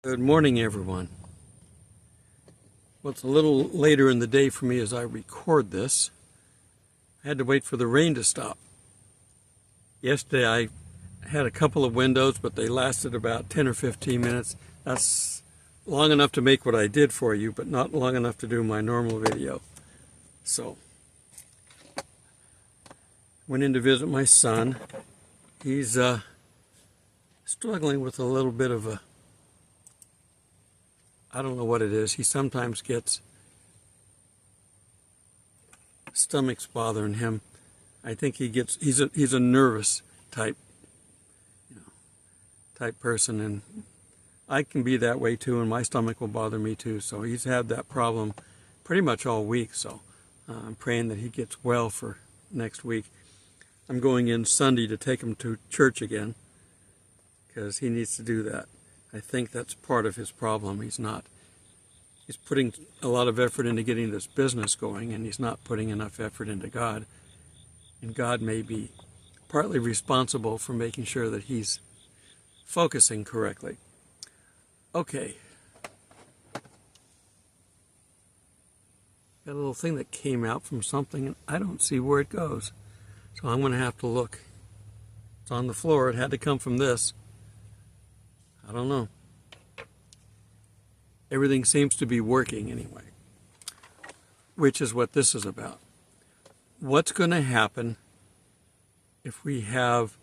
Good morning, everyone. Well, it's a little later in the day for me as I record this. I had to wait for the rain to stop. Yesterday I had a couple of windows, but they lasted about 10 or 15 minutes. That's long enough to make what I did for you, but not long enough to do my normal video. So, went in to visit my son. He's struggling with a little bit of a, I don't know what it is. He sometimes gets stomachs bothering him. I think he's a nervous type person, and I can be that way too, and my stomach will bother me too. So he's had that problem pretty much all week. So I'm praying that he gets well for next week. I'm going in Sunday to take him to church again because he needs to do that. I think that's part of his problem. He's putting a lot of effort into getting this business going, and he's not putting enough effort into God. And God may be partly responsible for making sure that he's focusing correctly. Okay. Got a little thing that came out from something, and I don't see where it goes. So I'm going to have to look. It's on the floor. It had to come from this. I don't know. Everything seems to be working anyway, which is what this is about. What's going to happen if we have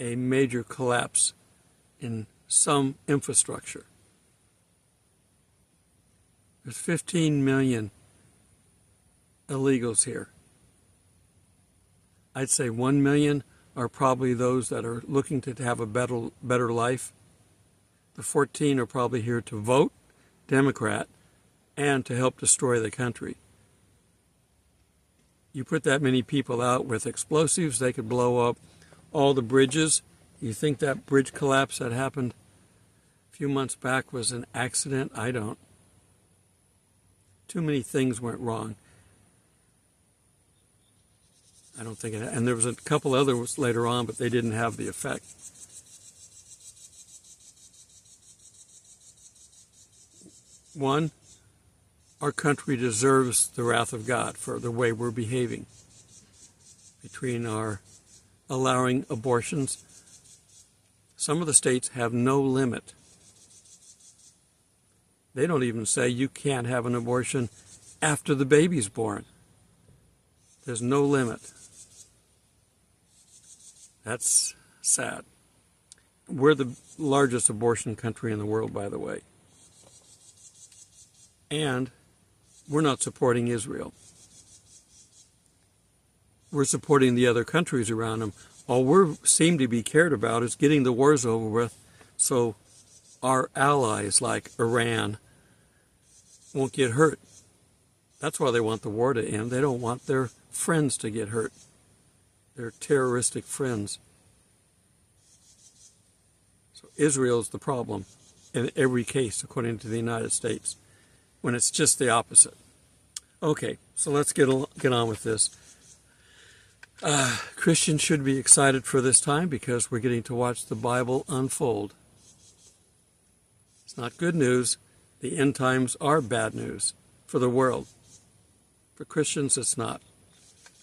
a major collapse in some infrastructure? There's 15 million illegals here. I'd say 1 million are probably those that are looking to have a better life. The 14 are probably here to vote Democrat and to help destroy the country. You put that many people out with explosives, they could blow up all the bridges. You think that bridge collapse that happened a few months back was an accident? I don't. Too many things went wrong. I don't think it, and there was a couple others later on, but they didn't have the effect. One, our country deserves the wrath of God for the way we're behaving. Between our allowing abortions, some of the states have no limit. They don't even say you can't have an abortion after the baby's born. There's no limit. That's sad. We're the largest abortion country in the world, by the way. And we're not supporting Israel. We're supporting the other countries around them. All we seem to be cared about is getting the wars over with so our allies like Iran won't get hurt. That's why they want the war to end. They don't want their friends to get hurt. Their terroristic friends. So Israel's the problem in every case, according to the United States, when it's just the opposite. Okay, so let's get on with this. Christians should be excited for this time because we're getting to watch the Bible unfold. It's not good news. The end times are bad news for the world. For Christians, it's not.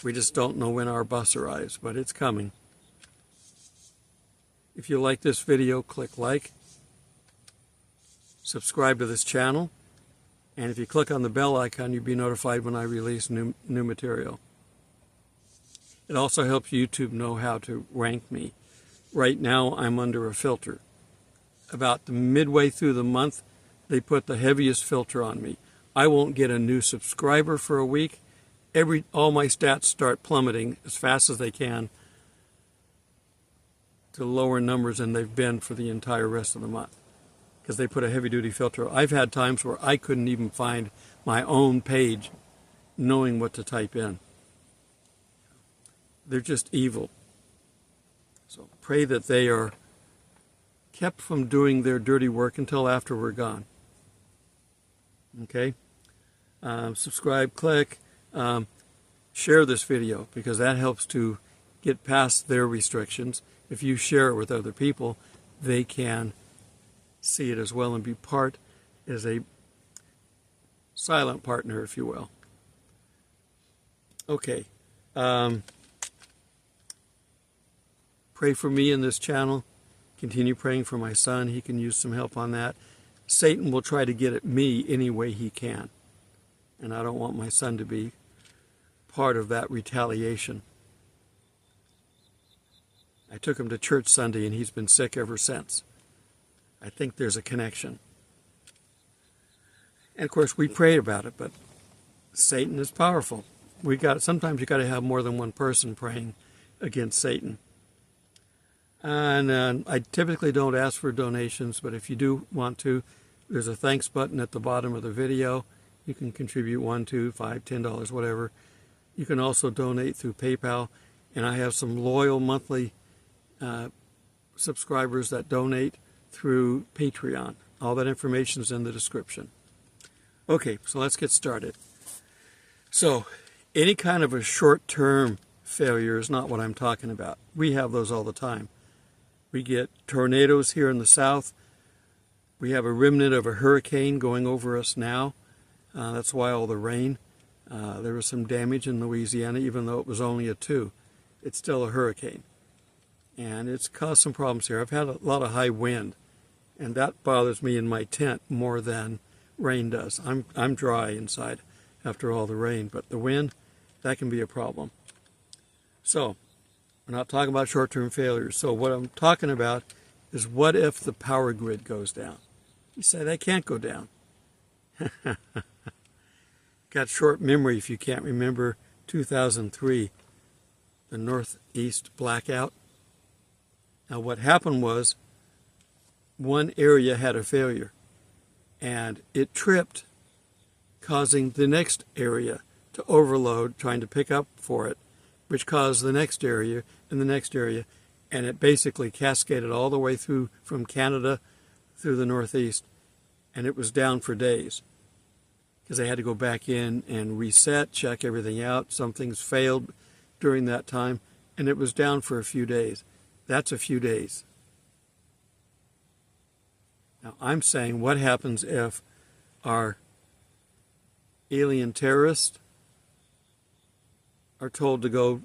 We just don't know when our bus arrives, but it's coming. If you like this video, click like. Subscribe to this channel. And if you click on the bell icon, you'll be notified when I release new material. It also helps YouTube know how to rank me. Right now, I'm under a filter. About midway through the month, they put the heaviest filter on me. I won't get a new subscriber for a week. All my stats start plummeting as fast as they can to lower numbers than they've been for the entire rest of the month, because they put a heavy-duty filter. I've had times where I couldn't even find my own page knowing what to type in. They're just evil. So pray that they are kept from doing their dirty work until after we're gone. Okay? Subscribe, click, share this video, because that helps to get past their restrictions. If you share it with other people, they can see it as well and be part as a silent partner, if you will. Okay. Pray for me in this channel. Continue praying for my son. He can use some help on that. Satan will try to get at me any way he can. And I don't want my son to be part of that retaliation. I took him to church Sunday and he's been sick ever since. I think there's a connection. And of course we prayed about it, but Satan is powerful. Sometimes you got to have more than one person praying against Satan. And I typically don't ask for donations, but if you do want to, there's a thanks button at the bottom of the video. You can contribute $1, $2, $5, $10, whatever. You can also donate through PayPal, and I have some loyal monthly subscribers that donate through Patreon. All that information is in the description. Okay, so let's get started. So, any kind of a short-term failure is not what I'm talking about. We have those all the time. We get tornadoes here in the south. We have a remnant of a hurricane going over us now. That's why all the rain. There was some damage in Louisiana, even though it was only a 2. It's still a hurricane. And it's caused some problems here. I've had a lot of high wind, and that bothers me in my tent more than rain does. I'm dry inside after all the rain, but the wind, that can be a problem. So, we're not talking about short-term failures. So what I'm talking about is, what if the power grid goes down? You say, they can't go down. Got short memory if you can't remember 2003, the Northeast blackout. Now what happened was, one area had a failure, and it tripped, causing the next area to overload, trying to pick up for it, which caused the next area and the next area, and it basically cascaded all the way through from Canada through the Northeast, and it was down for days because they had to go back in and reset, check everything out. Some things failed during that time, and it was down for a few days. That's a few days. Now I'm saying, what happens if our alien terrorists are told to go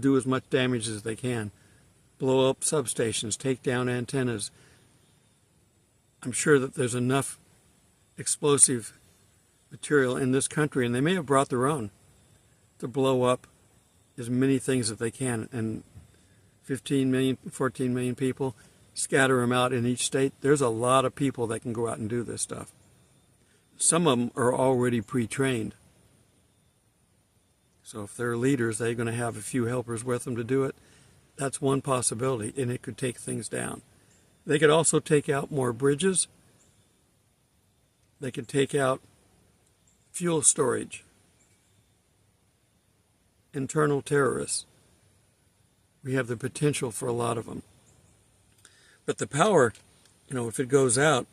do as much damage as they can, blow up substations, take down antennas? I'm sure that there's enough explosive material in this country, and they may have brought their own, to blow up as many things that they can. And 15 million, 14 million people, scatter them out in each state. There's a lot of people that can go out and do this stuff. Some of them are already pre-trained. So if they're leaders, they're going to have a few helpers with them to do it. That's one possibility, and it could take things down. They could also take out more bridges. They could take out fuel storage, internal terrorists. We have the potential for a lot of them. But the power, if it goes out,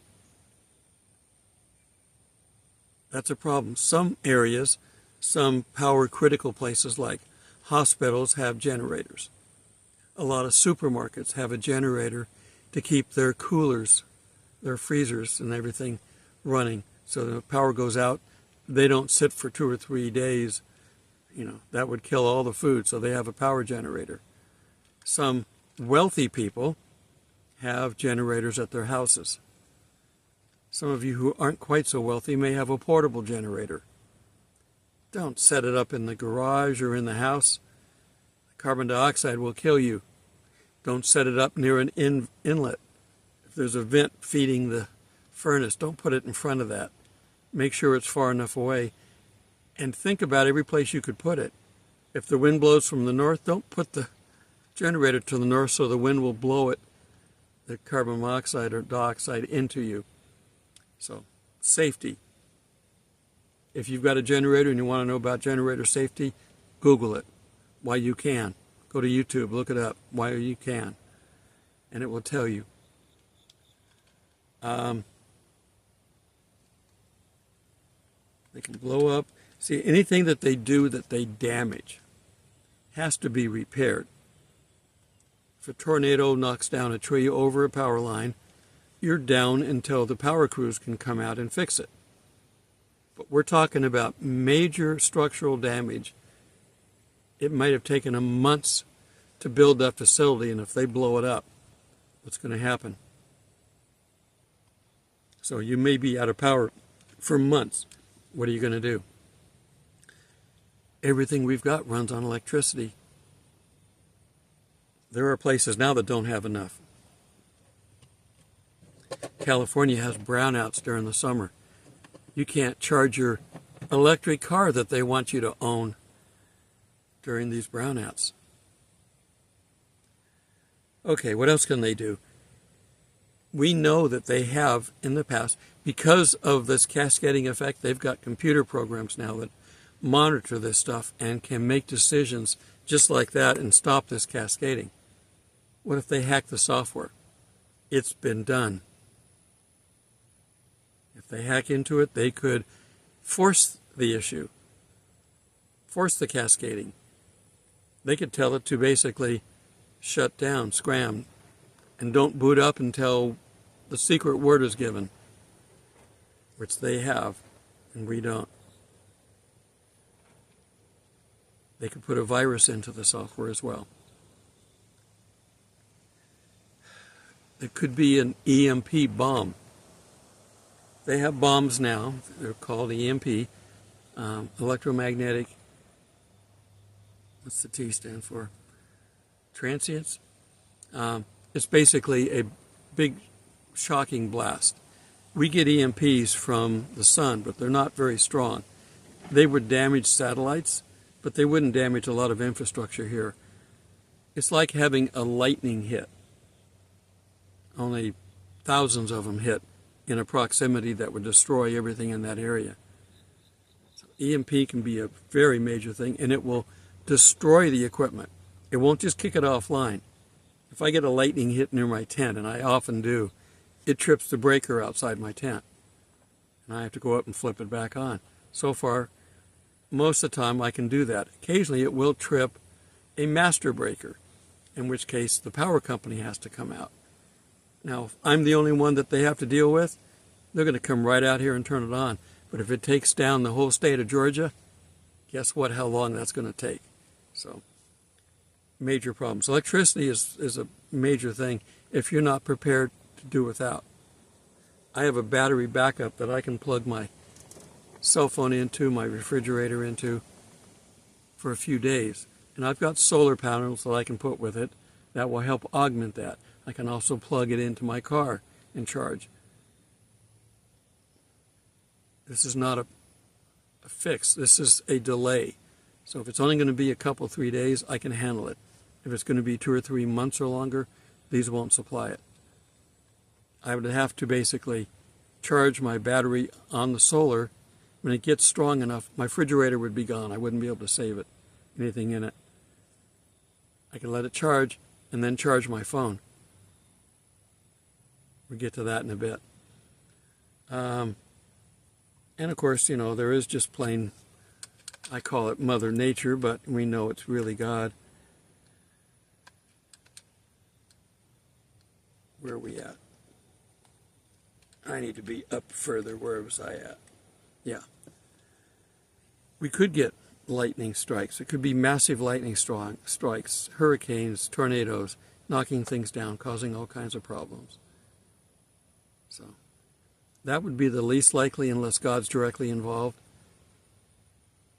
that's a problem. Some areas, some power critical places like hospitals have generators. A lot of supermarkets have a generator to keep their coolers, their freezers and everything running. So the power goes out, they don't sit for 2 or 3 days. That would kill all the food, so they have a power generator. Some wealthy people have generators at their houses. Some of you who aren't quite so wealthy may have a portable generator. Don't set it up in the garage or in the house. Carbon dioxide will kill you. Don't set it up near an inlet. If there's a vent feeding the furnace, don't put it in front of that. Make sure it's far enough away. And think about every place you could put it. If the wind blows from the north, don't put the generator to the north so the wind will blow it, the carbon monoxide or dioxide, into you. So, safety. If you've got a generator and you want to know about generator safety, Google it. Why you can. Go to YouTube, look it up. Why you can. And it will tell you. They can blow up. See, anything that they do that they damage has to be repaired. If a tornado knocks down a tree over a power line, you're down until the power crews can come out and fix it. But we're talking about major structural damage. It might have taken them months to build that facility, and if they blow it up, what's going to happen? So you may be out of power for months. What are you going to do? Everything we've got runs on electricity. There are places now that don't have enough. California has brownouts during the summer. You can't charge your electric car that they want you to own during these brownouts. Okay, what else can they do? We know that they have in the past, because of this cascading effect, they've got computer programs now that monitor this stuff and can make decisions just like that and stop this cascading. What if they hack the software? It's been done. If they hack into it, they could force the issue, force the cascading. They could tell it to basically shut down, scram, and don't boot up until the secret word is given, which they have, and we don't. They could put a virus into the software as well. It could be an EMP bomb. They have bombs now. They're called EMP, electromagnetic, what's the T stand for? Transients? It's basically a big shocking blast. We get EMPs from the sun, but they're not very strong. They would damage satellites, but they wouldn't damage a lot of infrastructure here. It's like having a lightning hit. Only thousands of them hit in a proximity that would destroy everything in that area. So EMP can be a very major thing, and it will destroy the equipment. It won't just kick it offline. If I get a lightning hit near my tent, and I often do, it trips the breaker outside my tent, and I have to go up and flip it back on. So far, most of the time I can do that. Occasionally it will trip a master breaker, in which case the power company has to come out. Now, if I'm the only one that they have to deal with, they're going to come right out here and turn it on. But if it takes down the whole state of Georgia, guess what, how long that's going to take. So, major problems. Electricity is a major thing if you're not prepared to do without. I have a battery backup that I can plug my cell phone into, my refrigerator into, for a few days. And I've got solar panels that I can put with it that will help augment that. I can also plug it into my car and charge. This is not a fix. This is a delay. So if it's only going to be a couple, 3 days, I can handle it. If it's going to be 2 or 3 months or longer, these won't supply it. I would have to basically charge my battery on the solar. When it gets strong enough, my refrigerator would be gone. I wouldn't be able to save it, anything in it. I can let it charge and then charge my phone. We'll get to that in a bit. And of course, you know, there is just plain, I call it Mother Nature, but we know it's really God. Where are we at? I need to be up further. Where was I at? Yeah. We could get lightning strikes. It could be massive lightning strikes, hurricanes, tornadoes, knocking things down, causing all kinds of problems. So that would be the least likely unless God's directly involved.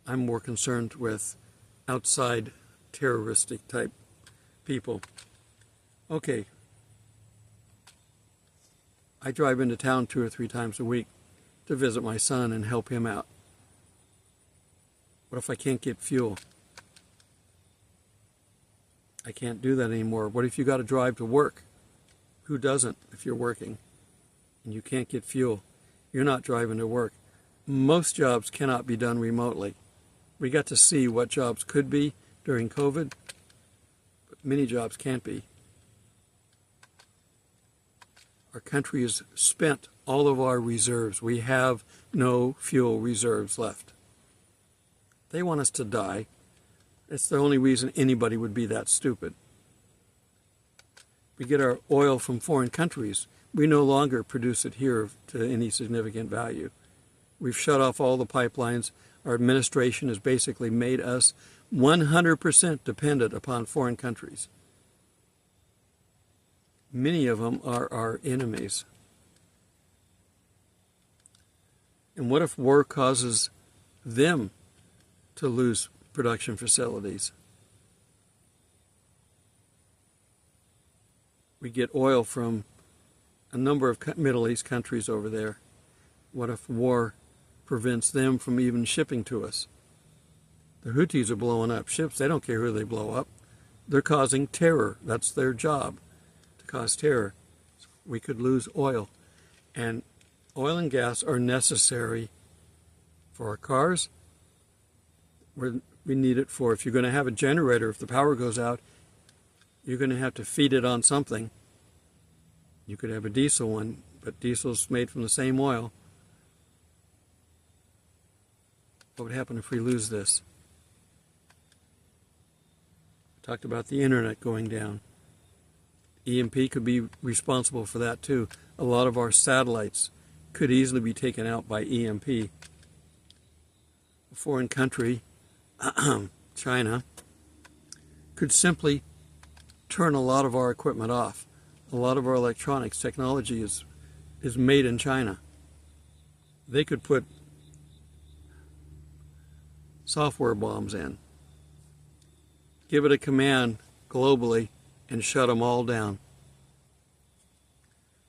I'm more concerned with outside terroristic type people. Okay. I drive into town 2 or 3 times a week to visit my son and help him out. What if I can't get fuel? I can't do that anymore. What if you got to drive to work? Who doesn't if you're working and you can't get fuel? You're not driving to work. Most jobs cannot be done remotely. We got to see what jobs could be during COVID, but many jobs can't be. Our country has spent all of our reserves. We have no fuel reserves left. They want us to die. It's the only reason anybody would be that stupid. We get our oil from foreign countries. we no longer produce it here to any significant value. We've shut off all the pipelines. Our administration has basically made us 100% dependent upon foreign countries. Many of them are our enemies. And what if war causes them to lose production facilities? We get oil from a number of Middle East countries over there. What if war prevents them from even shipping to us? The Houthis are blowing up ships. They don't care who they blow up. They're causing terror. That's their job, to cause terror. We could lose oil. And oil and gas are necessary for our cars. We need it for, if you're going to have a generator, if the power goes out, you're going to have to feed it on something. You could have a diesel one, but diesel's made from the same oil. What would happen if we lose this? We talked about the internet going down. EMP could be responsible for that too. A lot of our satellites could easily be taken out by EMP. A foreign country, China, could simply turn a lot of our equipment off. A lot of our electronics technology is made in China. They could put software bombs in, give it a command globally, and shut them all down.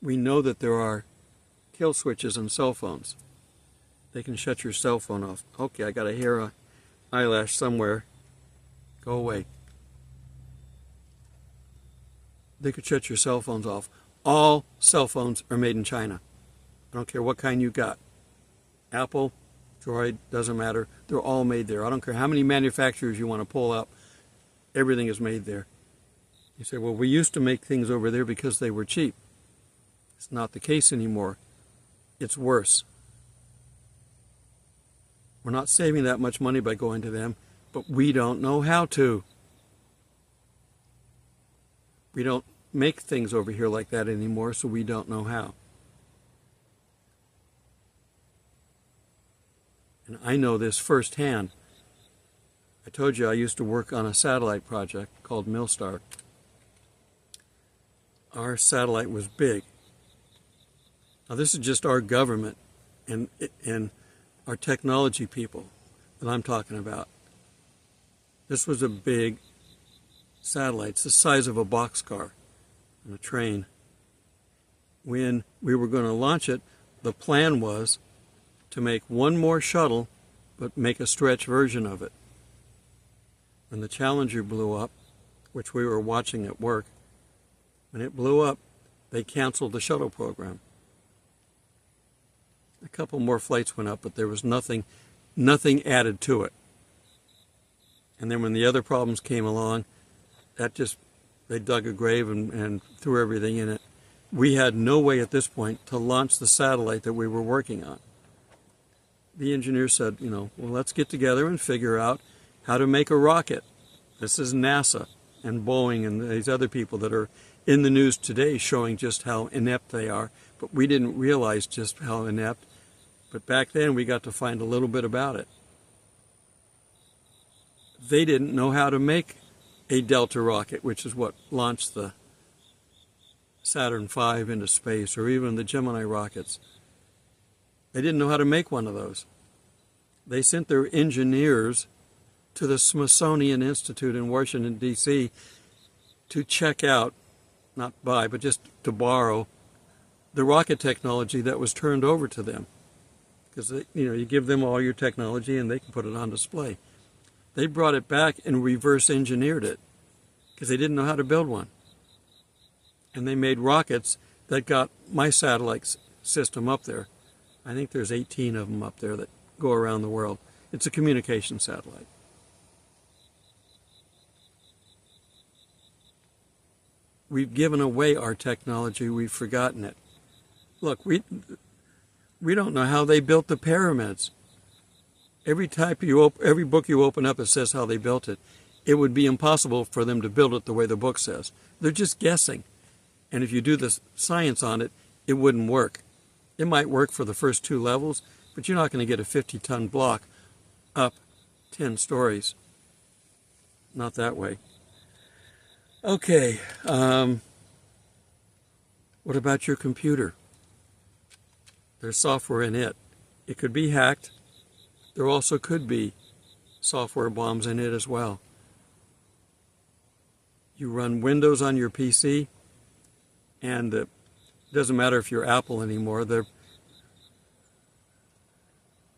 We know that there are kill switches on cell phones. They can shut your cell phone off. Okay, I got a hair eyelash somewhere. Go away. They could shut your cell phones off. All cell phones are made in China. I don't care what kind you got. Apple, Droid, doesn't matter. They're all made there. I don't care how many manufacturers you want to pull up. Everything is made there. You say, well, we used to make things over there because they were cheap. It's not the case anymore. It's worse. We're not saving that much money by going to them, but we don't know how to. We don't make things over here like that anymore, so we don't know how. And I know this firsthand. I told you I used to work on a satellite project called Millstar. Our satellite was big. Now this is just our government and our technology people that I'm talking about. This was a big satellite. It's the size of a boxcar and a train. When we were going to launch it, the plan was to make one more shuttle, but make a stretch version of it. When the Challenger blew up, which we were watching at work, when it blew up, they canceled the shuttle program. A couple more flights went up, but there was nothing added to it. And then when the other problems came along, they dug a grave and threw everything in it. We had no way at this point to launch the satellite that we were working on. The engineer said, well, let's get together and figure out how to make a rocket. This is NASA and Boeing and these other people that are in the news today showing just how inept they are. But we didn't realize just how inept. But back then we got to find a little bit about it. They didn't know how to make a Delta rocket, which is what launched the Saturn V into space, or even the Gemini rockets. They didn't know how to make one of those. They sent their engineers to the Smithsonian Institute in Washington, D.C. to check out, not buy, but just to borrow the rocket technology that was turned over to them. Because you give them all your technology and they can put it on display. They brought it back and reverse engineered it because they didn't know how to build one. And they made rockets that got my satellite system up there. I think there's 18 of them up there that go around the world. It's a communication satellite. We've given away our technology. We've forgotten it. Look, we don't know how they built the pyramids. Every book you open up, it says how they built it. It would be impossible for them to build it the way the book says. They're just guessing. And if you do the science on it, it wouldn't work. It might work for the first 2 levels, but you're not going to get a 50-ton block up 10 stories. Not that way. Okay, what about your computer? There's software in it. It could be hacked. There also could be software bombs in it as well. You run Windows on your PC, and it doesn't matter if you're Apple anymore. Their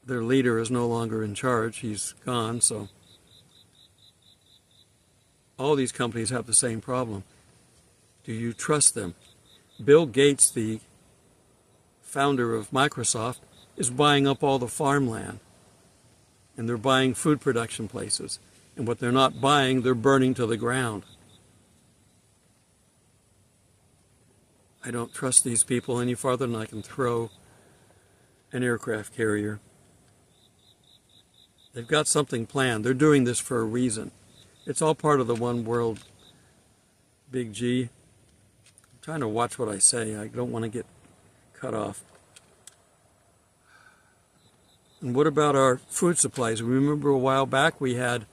leader is no longer in charge. He's gone, so all these companies have the same problem. Do you trust them? Bill Gates, the founder of Microsoft, is buying up all the farmland. And they're buying food production places. And what they're not buying, they're burning to the ground. I don't trust these people any farther than I can throw an aircraft carrier. They've got something planned. They're doing this for a reason. It's all part of the one world, Big G. I'm trying to watch what I say. I don't want to get cut off. And what about our food supplies? Remember a while back we had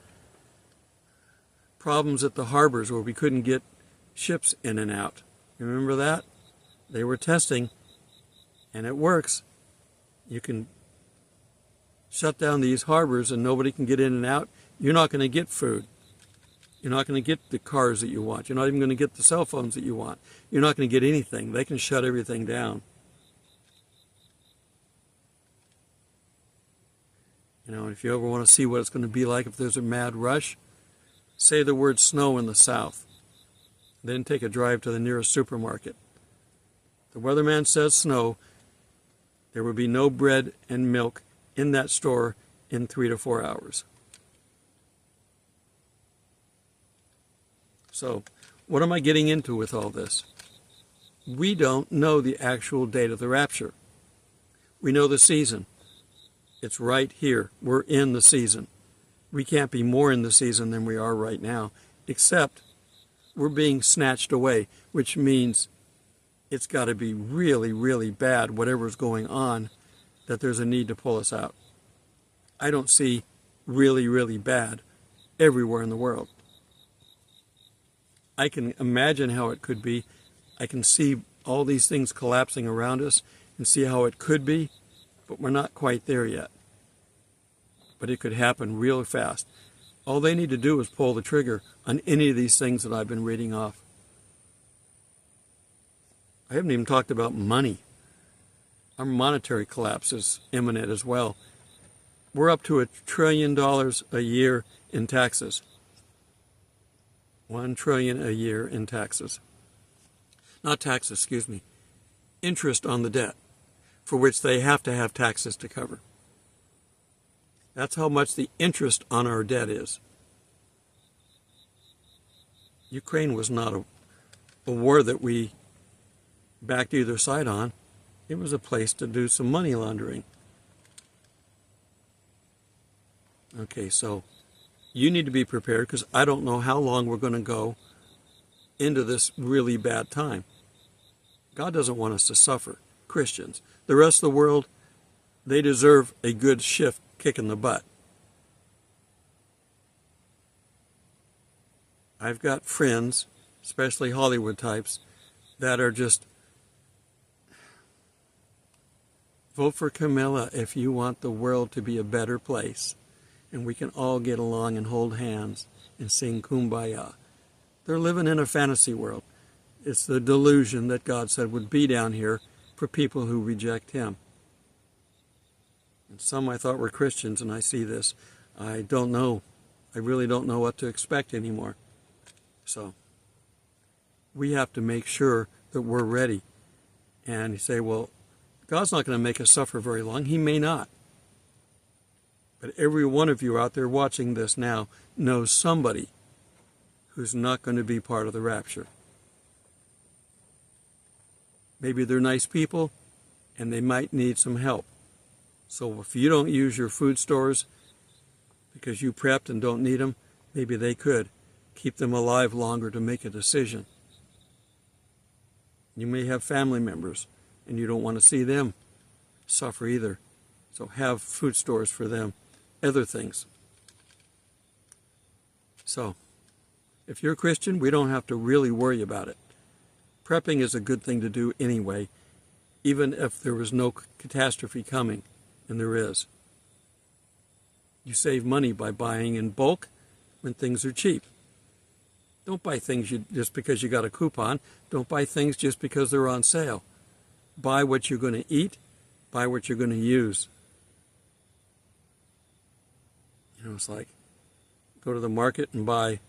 problems at the harbors where we couldn't get ships in and out. You remember that? They were testing, and it works. You can shut down these harbors and nobody can get in and out. You're not going to get food. You're not going to get the cars that you want. You're not even going to get the cell phones that you want. You're not going to get anything. They can shut everything down. You know, if you ever want to see what it's going to be like if there's a mad rush, say the word snow in the south. Then take a drive to the nearest supermarket. The weatherman says snow. There will be no bread and milk in that store in 3 to 4 hours. So, what am I getting into with all this? We don't know the actual date of the rapture. We know the season. It's right here. We're in the season. We can't be more in the season than we are right now, except we're being snatched away, which means it's got to be really, really bad, whatever's going on, that there's a need to pull us out. I don't see really, really bad everywhere in the world. I can imagine how it could be. I can see all these things collapsing around us and see how it could be, but we're not quite there yet. But it could happen real fast. All they need to do is pull the trigger on any of these things that I've been reading off. I haven't even talked about money. Our monetary collapse is imminent as well. We're up to $1 trillion a year in taxes. $1 trillion a year in taxes. Not taxes, excuse me. Interest on the debt, for which they have to have taxes to cover. That's how much the interest on our debt is. Ukraine was not a war that we backed either side on. It was a place to do some money laundering. Okay, so you need to be prepared because I don't know how long we're going to go into this really bad time. God doesn't want us to suffer, Christians. The rest of the world, they deserve a good shift kick in the butt. I've got friends, especially Hollywood types, that are just, vote for Camilla if you want the world to be a better place. And we can all get along and hold hands and sing Kumbaya. They're living in a fantasy world. It's the delusion that God said would be down here for people who reject Him. And some I thought were Christians, and I see this. I don't know. I really don't know what to expect anymore. So we have to make sure that we're ready. And you say, well, God's not going to make us suffer very long. He may not. But every one of you out there watching this now knows somebody who's not going to be part of the rapture. Maybe they're nice people, and they might need some help. So if you don't use your food stores because you prepped and don't need them, maybe they could keep them alive longer to make a decision. You may have family members and you don't want to see them suffer either. So have food stores for them, other things. So, if you're a Christian, we don't have to really worry about it. Prepping is a good thing to do anyway, even if there was no catastrophe coming, and there is. You save money by buying in bulk when things are cheap. Don't buy things just because you got a coupon. Don't buy things just because they're on sale. Buy what you're going to eat. Buy what you're going to use. You know, it's like go to the market and buy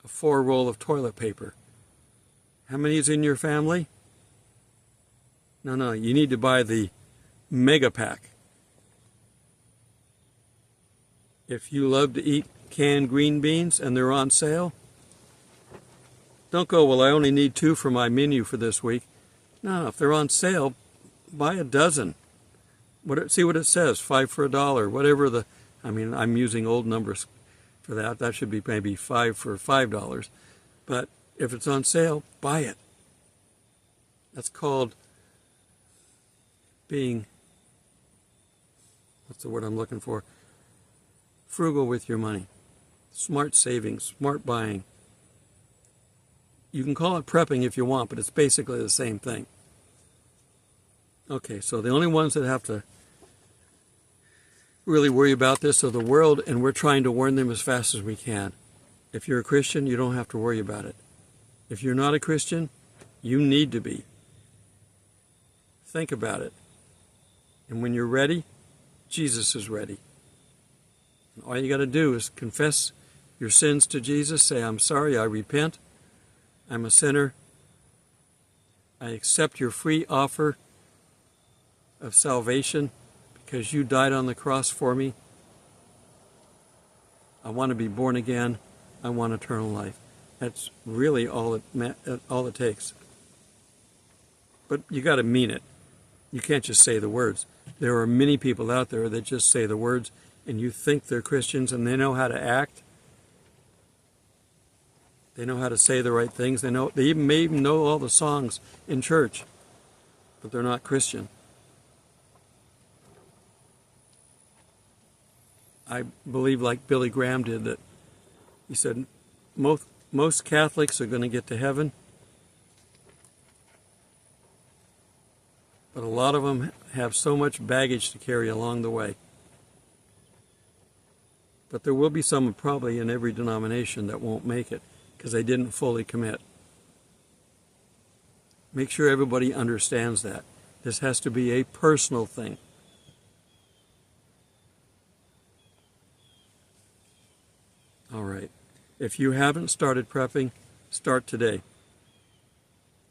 a 4-roll of toilet paper. How many is in your family? No, you need to buy the mega pack. If you love to eat canned green beans and they're on sale, don't go, well, I only need 2 for my menu for this week. No, if they're on sale, buy a dozen. See what it says, 5 for $1, whatever I'm using old numbers for that. That should be maybe 5 for $5. But if it's on sale, buy it. That's called being, what's the word I'm looking for? Frugal with your money. Smart saving, smart buying. You can call it prepping if you want, but it's basically the same thing. Okay, so the only ones that have to really worry about this are the world, and we're trying to warn them as fast as we can. If you're a Christian, you don't have to worry about it. If you're not a Christian, you need to be. Think about it. And when you're ready, Jesus is ready. And all you got to do is confess your sins to Jesus. Say, I'm sorry, I repent. I'm a sinner. I accept your free offer of salvation because you died on the cross for me. I want to be born again. I want eternal life. That's really all it takes. But you got to mean it. You can't just say the words. There are many people out there that just say the words, and you think they're Christians and they know how to act. They know how to say the right things. They may even know all the songs in church, but they're not Christian. I believe, like Billy Graham did, that he said most Catholics are going to get to heaven, but a lot of them have so much baggage to carry along the way. But there will be some probably in every denomination that won't make it because they didn't fully commit. Make sure everybody understands that. This has to be a personal thing. All right. If you haven't started prepping, start today.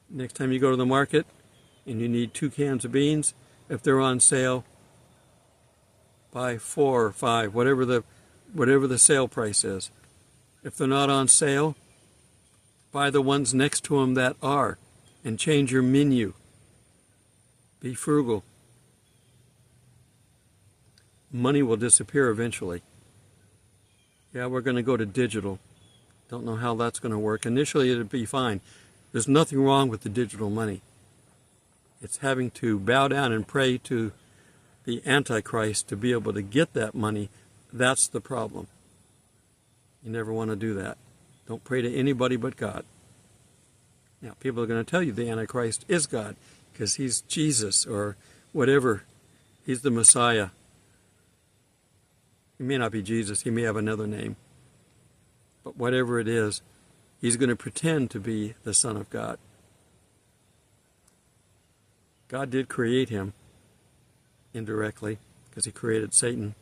Next time you go to the market and you need 2 cans of beans, if they're on sale, buy 4 or 5, whatever the sale price is. If they're not on sale, buy the ones next to them that are, and change your menu. Be frugal. Money will disappear eventually. Yeah, we're going to go to digital. Don't know how that's going to work. Initially, it'll be fine. There's nothing wrong with the digital money. It's having to bow down and pray to the Antichrist to be able to get that money. That's the problem. You never want to do that. Don't pray to anybody but God. Now, people are going to tell you the Antichrist is God because he's Jesus or whatever. He's the Messiah. He may not be Jesus. He may have another name. But whatever it is, he's going to pretend to be the Son of God. God did create him indirectly because he created Satan.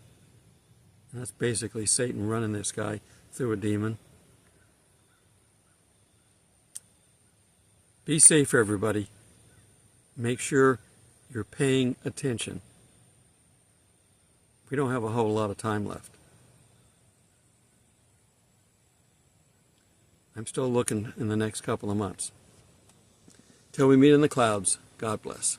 And that's basically Satan running this guy through a demon. Be safe, everybody. Make sure you're paying attention. We don't have a whole lot of time left. I'm still looking in the next couple of months. Till we meet in the clouds, God bless.